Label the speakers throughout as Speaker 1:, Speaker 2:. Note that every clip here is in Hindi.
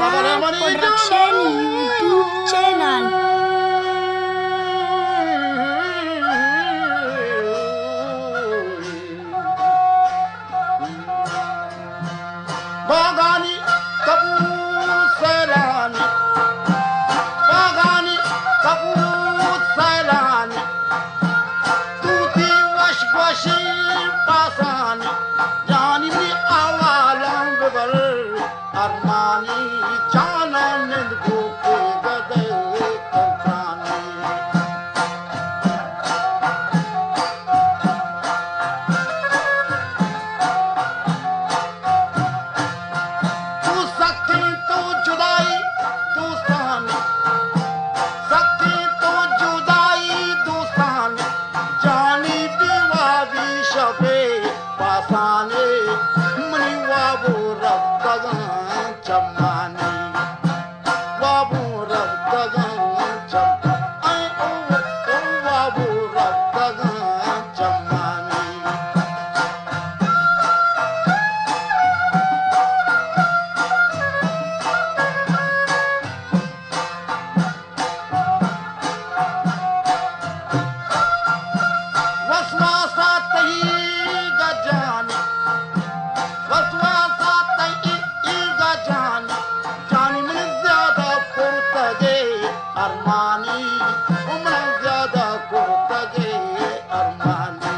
Speaker 1: Production YouTube channel.
Speaker 2: बागानी कबूतरानी, बागानी कबूतरानी, तूती वशवशी पासानी, जानी भी आवालम बबर अरमानी, जाना निंद भूखे गदे कंसानी। तू सखी तू जुदाई दूसानी, सखी तू जुदाई दूसानी, जानी बीवादी शबे पासाने, मनी वाबू रब तगन चम्मानी, वाबू रब तगन चम्मानी, ओ वाबू रब तगन चम्मानी। वसवासा तही गजानी, वसवासा तही गजानी, जानी मन ज्यादा कुर्तगे अरमानी, उमर ज्यादा कुर्तगे अरमानी।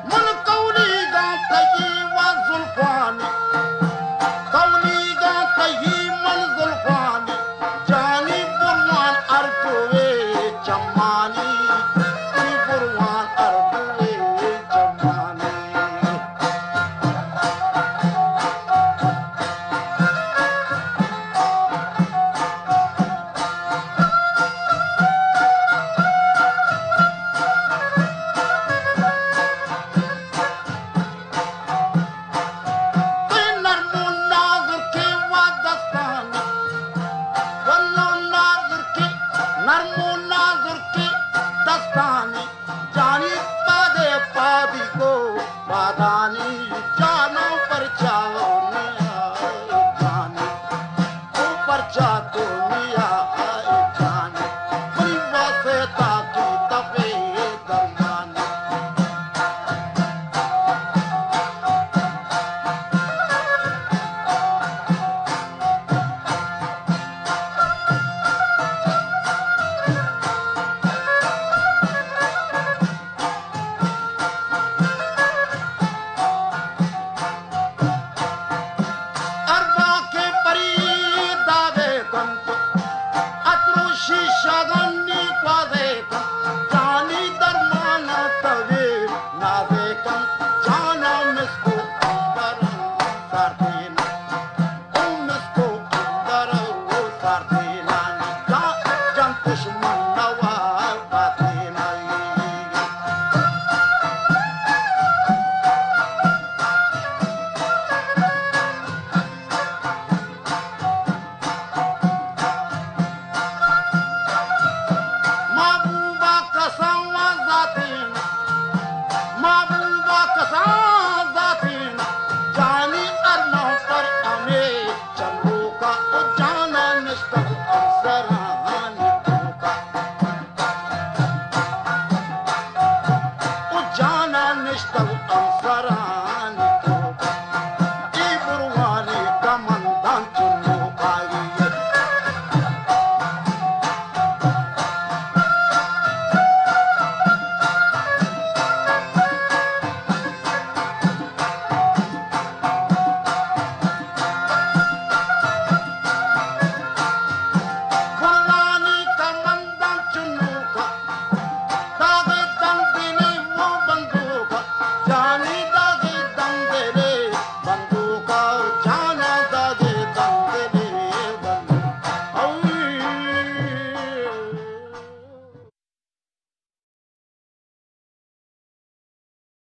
Speaker 2: मन कौली गा तही व जुल्फानी, कौली गा तही मन जुल्फानी, जानी बुरवान अर्जुवे चम्मानी, बुरवान अर्जुवे चम्मानी। नरमो नाजुर के वादस्तानी, वल्लो नाजुर के, नरमो नाजुर के दस्तानी, जानी पादे पादी को पादानी, जानो पर चाओ मिया जानी, ऊपर चातो मिया जानी, कोई वासे ताकी तपे दरमानी। अरबा के परी दावे कंत, अतरू शीशा